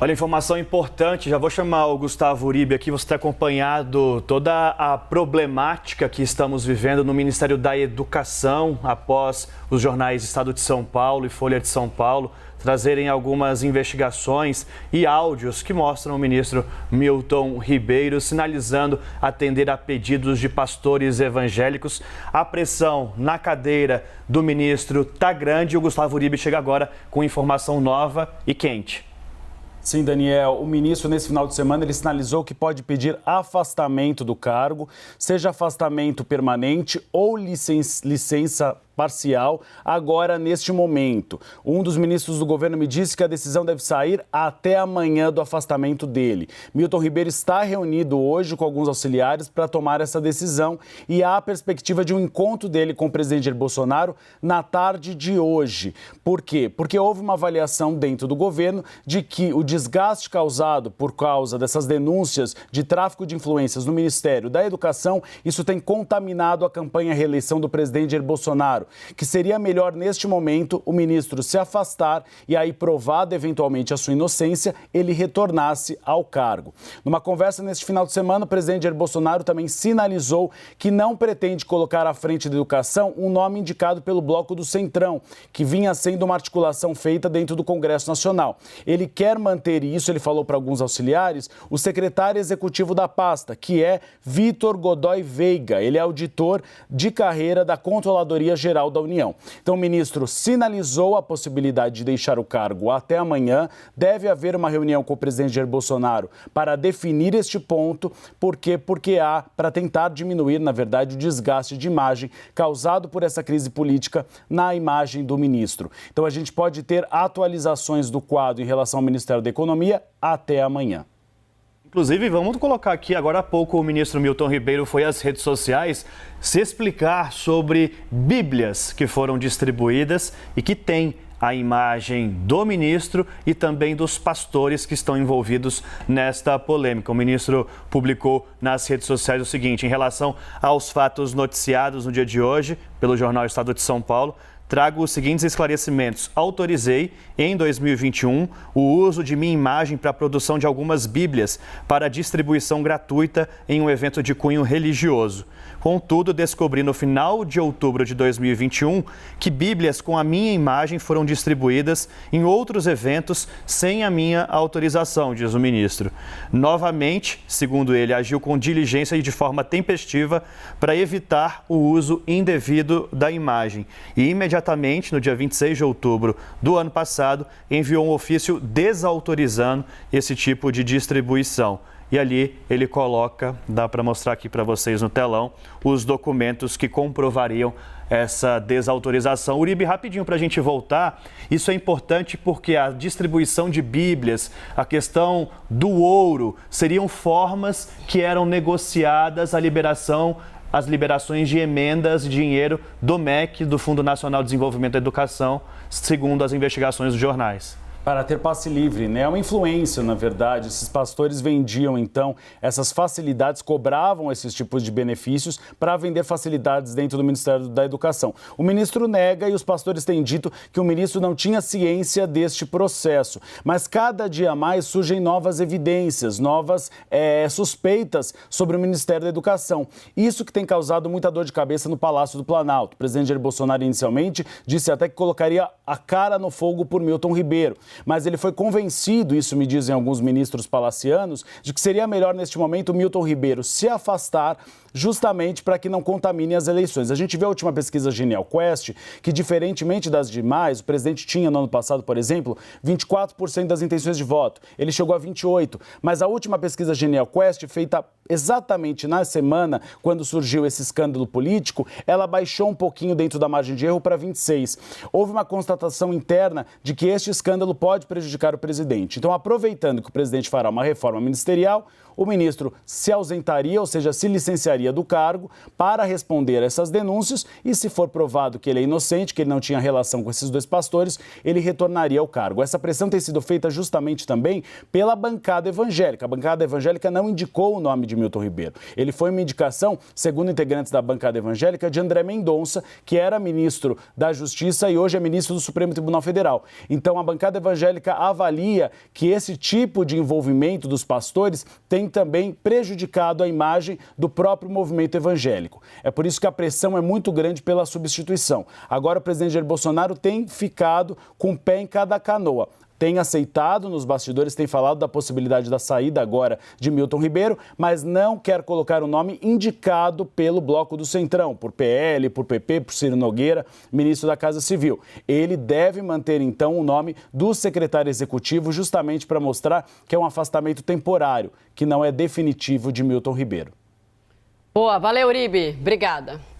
Olha, informação importante, já vou chamar o Gustavo Uribe aqui, você tem acompanhado toda a problemática que estamos vivendo no Ministério da Educação após os jornais Estado de São Paulo e Folha de São Paulo trazerem algumas investigações e áudios que mostram o ministro Milton Ribeiro sinalizando atender a pedidos de pastores evangélicos. A pressão na cadeira do ministro está grande e o Gustavo Uribe chega agora com informação nova e quente. Sim, Daniel, o ministro nesse final de semana ele sinalizou que pode pedir afastamento do cargo, seja afastamento permanente ou licença parcial, agora neste momento. Um dos ministros do governo me disse que a decisão deve sair até amanhã do afastamento dele. Milton Ribeiro está reunido hoje com alguns auxiliares para tomar essa decisão e há a perspectiva de um encontro dele com o presidente Jair Bolsonaro na tarde de hoje. Por quê? Porque houve uma avaliação dentro do governo de que o desgaste causado por causa dessas denúncias de tráfico de influências no Ministério da Educação, isso tem contaminado a campanha à reeleição do presidente Jair Bolsonaro, que seria melhor neste momento o ministro se afastar e aí, provada eventualmente a sua inocência, ele retornasse ao cargo. Numa conversa neste final de semana, o presidente Jair Bolsonaro também sinalizou que não pretende colocar à frente da educação um nome indicado pelo Bloco do Centrão, que vinha sendo uma articulação feita dentro do Congresso Nacional. Ele quer manter isso, ele falou para alguns auxiliares, o secretário executivo da pasta, que é Vitor Godoy Veiga. Ele é auditor de carreira da Controladoria Geral da União. Então, o ministro sinalizou a possibilidade de deixar o cargo até amanhã. Deve haver uma reunião com o presidente Jair Bolsonaro para definir este ponto. Por quê? Porque há para tentar diminuir, na verdade, o desgaste de imagem causado por essa crise política na imagem do ministro. Então, a gente pode ter atualizações do quadro em relação ao Ministério da Economia até amanhã. Inclusive, vamos colocar aqui, agora há pouco o ministro Milton Ribeiro foi às redes sociais se explicar sobre Bíblias que foram distribuídas e que têm a imagem do ministro e também dos pastores que estão envolvidos nesta polêmica. O ministro publicou nas redes sociais o seguinte: em relação aos fatos noticiados no dia de hoje pelo jornal Estado de São Paulo, trago os seguintes esclarecimentos. Autorizei, em 2021, o uso de minha imagem para a produção de algumas Bíblias para distribuição gratuita em um evento de cunho religioso. Contudo, descobri no final de outubro de 2021 que Bíblias com a minha imagem foram distribuídas em outros eventos sem a minha autorização, diz o ministro. Novamente, segundo ele, agiu com diligência e de forma tempestiva para evitar o uso indevido da imagem. E imediatamente, no dia 26 de outubro do ano passado, enviou um ofício desautorizando esse tipo de distribuição. E ali ele coloca, dá para mostrar aqui para vocês no telão, os documentos que comprovariam essa desautorização. Uribe, rapidinho para a gente voltar, isso é importante porque a distribuição de Bíblias, a questão do ouro, seriam formas que eram negociadas as liberações de emendas de dinheiro do MEC, do Fundo Nacional de Desenvolvimento da Educação, segundo as investigações dos jornais. Para ter passe livre, né? É uma influência, na verdade. Esses pastores vendiam, então, essas facilidades, cobravam esses tipos de benefícios para vender facilidades dentro do Ministério da Educação. O ministro nega e os pastores têm dito que o ministro não tinha ciência deste processo. Mas cada dia mais surgem novas evidências, novas suspeitas sobre o Ministério da Educação. Isso que tem causado muita dor de cabeça no Palácio do Planalto. O presidente Jair Bolsonaro, inicialmente, disse até que colocaria a cara no fogo por Milton Ribeiro. Mas ele foi convencido, isso me dizem alguns ministros palacianos, de que seria melhor neste momento o Milton Ribeiro se afastar justamente para que não contamine as eleições. A gente vê a última pesquisa Genial Quest, que diferentemente das demais, o presidente tinha no ano passado, por exemplo, 24% das intenções de voto. Ele chegou a 28%, mas a última pesquisa Genial Quest, feita exatamente na semana, quando surgiu esse escândalo político, ela baixou um pouquinho dentro da margem de erro para 26%. Houve uma constatação interna de que este escândalo pode prejudicar o presidente. Então, aproveitando que o presidente fará uma reforma ministerial, o ministro se ausentaria, ou seja, se licenciaria retiraria do cargo para responder a essas denúncias e, se for provado que ele é inocente, que ele não tinha relação com esses dois pastores, ele retornaria ao cargo. Essa pressão tem sido feita justamente também pela bancada evangélica. A bancada evangélica não indicou o nome de Milton Ribeiro. Ele foi uma indicação, segundo integrantes da bancada evangélica, de André Mendonça, que era ministro da Justiça e hoje é ministro do Supremo Tribunal Federal. Então, a bancada evangélica avalia que esse tipo de envolvimento dos pastores tem também prejudicado a imagem do próprio movimento evangélico. É por isso que a pressão é muito grande pela substituição. Agora, o presidente Jair Bolsonaro tem ficado com o pé em cada canoa. Tem aceitado nos bastidores, tem falado da possibilidade da saída agora de Milton Ribeiro, mas não quer colocar o nome indicado pelo Bloco do Centrão, por PL, por PP, por Ciro Nogueira, ministro da Casa Civil. Ele deve manter, então, o nome do secretário executivo, justamente para mostrar que é um afastamento temporário, que não é definitivo de Milton Ribeiro. Boa, valeu, Uribe. Obrigada.